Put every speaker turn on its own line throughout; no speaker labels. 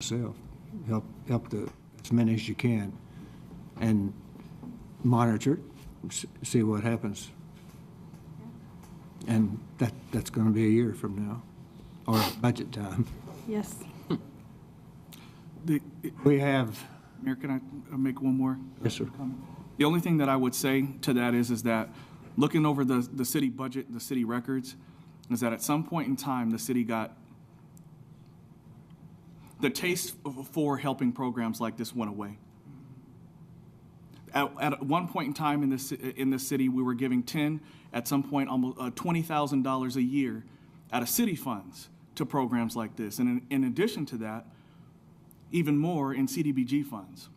yourself. Help as many as you can, and monitor it, see what happens. And that's going to be a year from now, or budget time.
Yes.
We have.
Mayor, can I make one more?
Yes, sir.
comment? The only thing that I would say to that is that looking over the city budget, the city records, is that at some point in time, the city got the taste for helping programs like this went away. At one point in time in this city, we were giving at some point almost $20,000 a year out of city funds to programs like this, and in addition to that, even more in CDBG funds.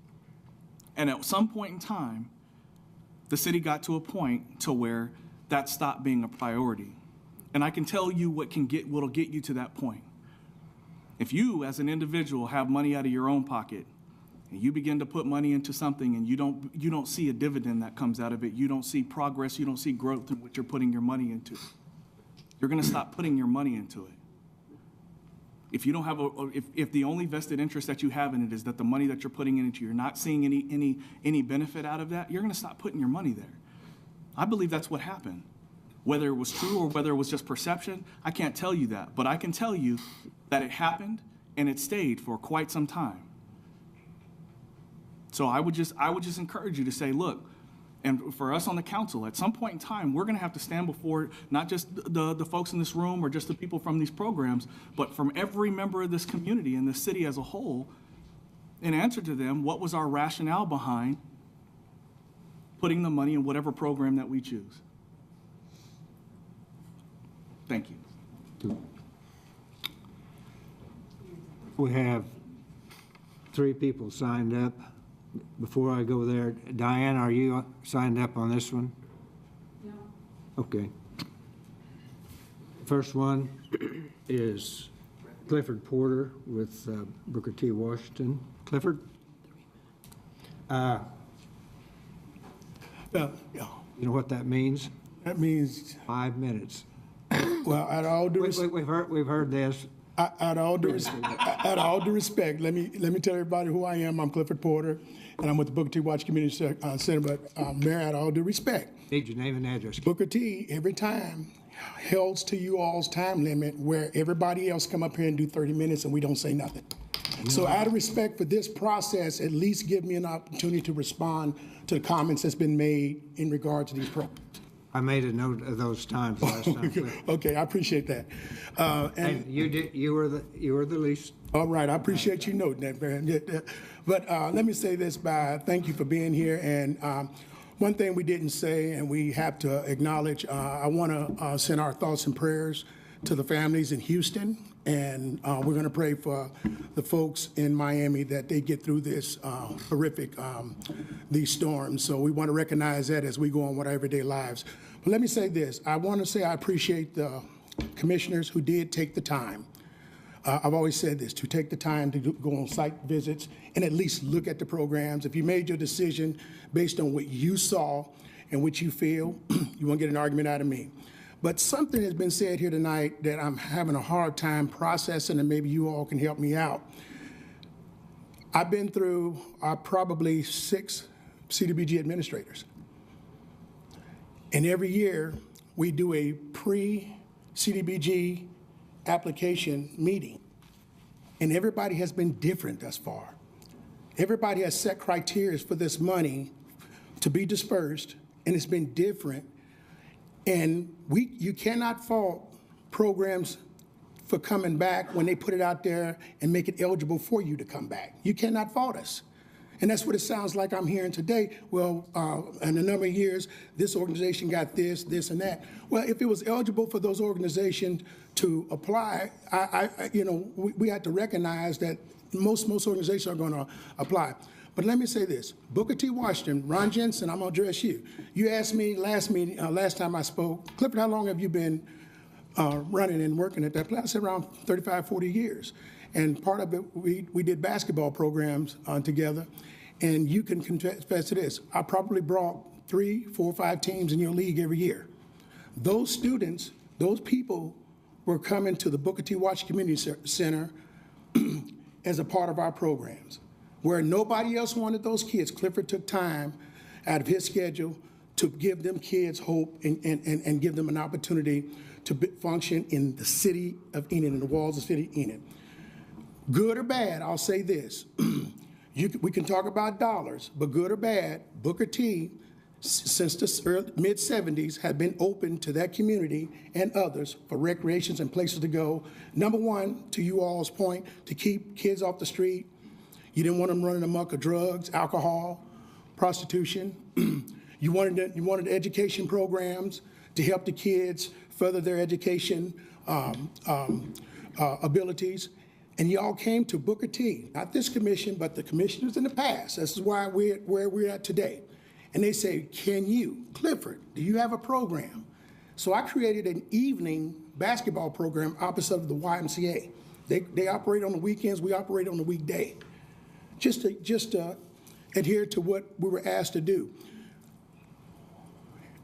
And at some point in time, the city got to a point to where that stopped being a priority. And I can tell you what'll get you to that point. If you, as an individual, have money out of your own pocket, and you begin to put money into something and you don't see a dividend that comes out of it, you don't see progress, you don't see growth in what you're putting your money into, you're going to stop putting your money into it. If you don't have if the only vested interest that you have in it is that the money that you're putting into, you're not seeing any benefit out of that, you're going to stop putting your money there. I believe that's what happened. Whether it was true or whether it was just perception, I can't tell you that, but I can tell you that it happened and it stayed for quite some time. So I would just encourage you to say, look, and for us on the council, at some point in time, we're going to have to stand before not just the folks in this room or just the people from these programs, but from every member of this community and the city as a whole, and answer to them what was our rationale behind putting the money in whatever program that we choose. Thank you.
We have 3 people signed up. Before I go there, Diane, are you signed up on this one?
No.
Okay. First one is Clifford Porter with Booker T. Washington. Clifford?
Yeah.
You know what that means?
That means,
5 minutes.
well, at all due
We've heard this.
at all due respect, let me tell everybody who I am. I'm Clifford Porter, and I'm with the Booker T. Washington Community Center. But Mayor, at all due respect,
Need your name and address.
Booker T. every time holds to you all's time limit, where everybody else come up here and do 30 minutes and we don't say nothing. So out of respect for this process, at least give me an opportunity to respond to the comments that's been made in regard to these programs.
I made a note of those times last time.
Okay, I appreciate that.
And you were the least.
All right, I appreciate you noting that, man. But let me say this by thank you for being here. And one thing we didn't say, and we have to acknowledge, I want to send our thoughts and prayers to the families in Houston, and we're going to pray for the folks in Miami that they get through this horrific, these storms. So we want to recognize that as we go on with our everyday lives. But let me say this. I want to say I appreciate the commissioners who did take the time. I've always said this, to take the time to go on site visits and at least look at the programs. If you made your decision based on what you saw and what you feel, you won't get an argument out of me. But something has been said here tonight that I'm having a hard time processing, and maybe you all can help me out. I've been through probably 6 CDBG administrators. And every year we do a pre-CDBG application meeting. And everybody has been different thus far. Everybody has set criteria for this money to be dispersed, and it's been different. And you cannot fault programs for coming back when they put it out there and make it eligible for you to come back. You cannot fault us. And that's what it sounds like I'm hearing today. Well, in a number of years, this organization got this, and that. Well, if it was eligible for those organizations to apply, we have to recognize that most organizations are going to apply. But let me say this, Booker T. Washington, Ron Jensen, I'm going to address you. You asked me last time I spoke, Clifford, how long have you been running and working at that place? I said around 35, 40 years. And part of it, we did basketball programs together. And you can confess to this, I probably brought 3, 4, 5 teams in your league every year. Those students, those people were coming to the Booker T. Washington Community Center as a part of our programs. Where nobody else wanted those kids, Clifford took time out of his schedule to give them kids hope and give them an opportunity to function in the city of Enid, in the walls of the city of Enid. Good or bad, I'll say this. We can talk about dollars, but good or bad, Booker T, since the mid-'70s, had been open to that community and others for recreations and places to go. Number one, to you all's point, to keep kids off the street. You didn't want them running amok of drugs, alcohol, prostitution. You wanted education programs to help the kids further their education abilities. And y'all came to Booker T, not this commission, but the commissioners in the past. This is why we're where we're at today. And they say, can you, Clifford, do you have a program? So I created an evening basketball program opposite of the YMCA. They operate on the weekends, we operate on the weekday. Just to adhere to what we were asked to do.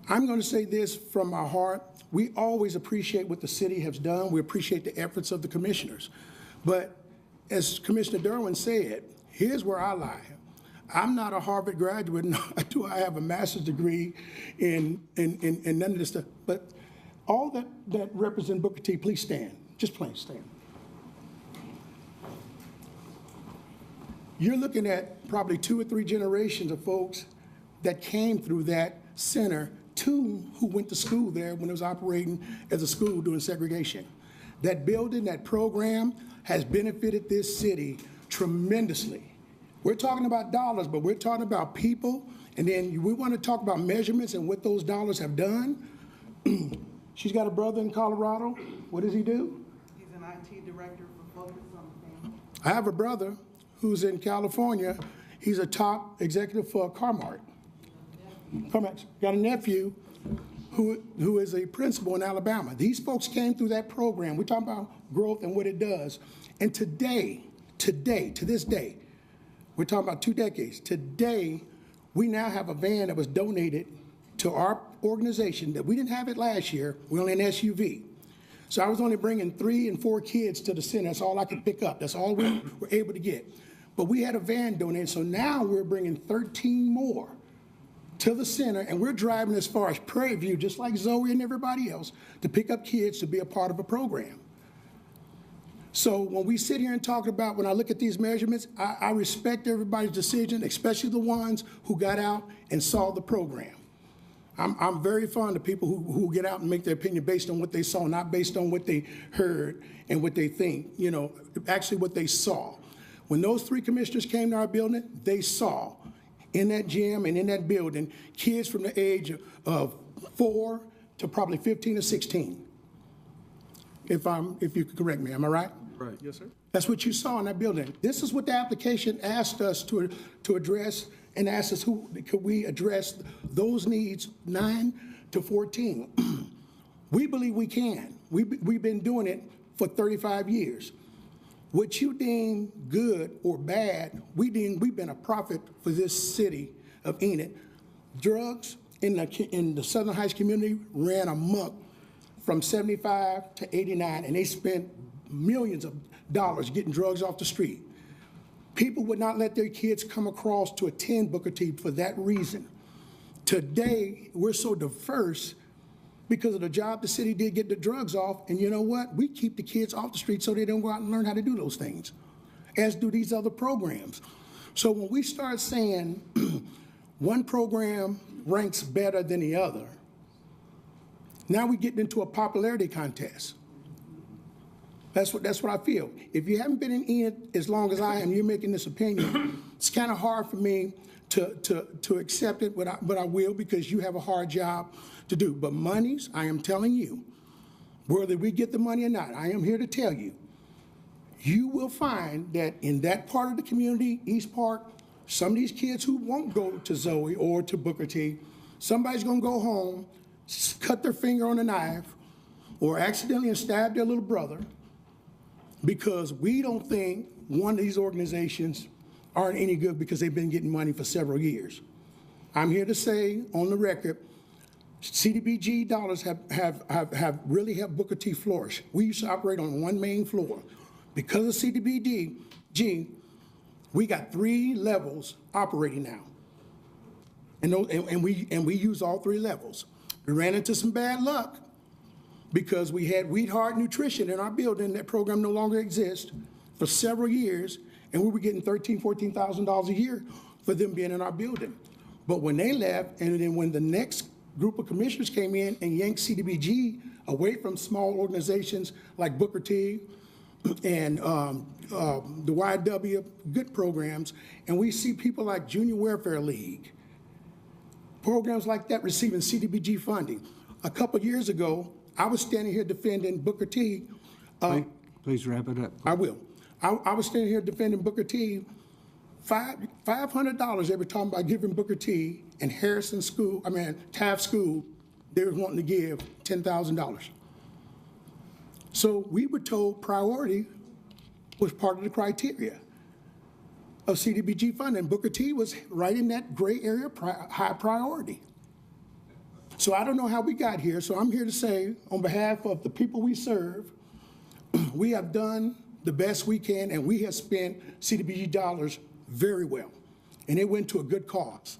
I'm going to say this from my heart. We always appreciate what the city has done. We appreciate the efforts of the commissioners. But as Commissioner Derwin said, here's where I lie. I'm not a Harvard graduate, nor do I have a master's degree in none of this stuff. But all that represent Booker T, please stand. Just plain stand. You're looking at probably 2 or 3 generations of folks that came through that center, 2 who went to school there when it was operating as a school doing segregation. That building, that program has benefited this city tremendously. We're talking about dollars, but we're talking about people, and then we want to talk about measurements and what those dollars have done. She's got a brother in Colorado. What does he do?
He's an IT director for Focus on Family.
I have a brother who's in California. He's a top executive for Carmart. Got a nephew who is a principal in Alabama. These folks came through that program. We're talking about growth and what it does. And today, to this day, we're talking about 2 decades. Today, we now have a van that was donated to our organization that we didn't have it last year. We only had an SUV. So I was only bringing 3 and 4 kids to the center. That's all I could pick up. That's all we were able to get. But we had a van donated, so now we're bringing 13 more to the center, and we're driving as far as Prairie View, just like Zoe and everybody else, to pick up kids to be a part of a program. So when we sit here and talk about, when I look at these measurements, I respect everybody's decision, especially the ones who got out and saw the program. I'm very fond of people who get out and make their opinion based on what they saw, not based on what they heard and what they think, actually what they saw. When those 3 commissioners came to our building, they saw in that gym and in that building kids from the age of 4 to probably 15 or 16. If you could correct me, am I right?
Right. Yes, sir.
That's what you saw in that building. This is what the application asked us to address, and asked us could we address those needs 9 to 14. We believe we can. We've been doing it for 35 years. What you deem good or bad, we've been a profit for this city of Enid. Drugs in the Southern Heights community ran amok from 75 to 89, and they spent millions of dollars getting drugs off the street. People would not let their kids come across to attend Booker T for that reason. Today, we're so diverse because of the job the city did get the drugs off, and you know what? We keep the kids off the street so they don't go out and learn how to do those things, as do these other programs. So when we start saying one program ranks better than the other, now we're getting into a popularity contest. That's what I feel. If you haven't been in Enid as long as I am, you're making this opinion, it's kind of hard for me to accept it, but I will, because you have a hard job to do. But monies, I am telling you, whether we get the money or not, I am here to tell you, you will find that in that part of the community, East Park, some of these kids who won't go to Zoe or to Booker T, somebody's going to go home, cut their finger on a knife, or accidentally stab their little brother, because we don't think one of these organizations aren't any good because they've been getting money for several years. I'm here to say, on the record, CDBG dollars have really helped Booker T flourish. We used to operate on one main floor. Because of CDBG CDBG, we got 3 levels operating now. And we use all 3 levels. We ran into some bad luck because we had Wheat Hard Nutrition in our building. That program no longer exists for several years, and we were getting $13,000, $14,000 a year for them being in our building. But when they left, and then when the next group of commissioners came in and yanked CDBG away from small organizations like Booker T and the YW, good programs, and we see people like Junior Welfare League, programs like that receiving CDBG funding. A couple years ago, I was standing here defending Booker T.
Please wrap it up.
I will. I was standing here defending Booker T. $500 every time by giving Booker T and Taft School, they were wanting to give $10,000. So we were told priority was part of the criteria of CDBG funding. Booker T was right in that gray area, high priority. So I don't know how we got here. So I'm here to say, on behalf of the people we serve, we have done the best we can, and we have spent CDBG dollars very well. And it went to a good cause.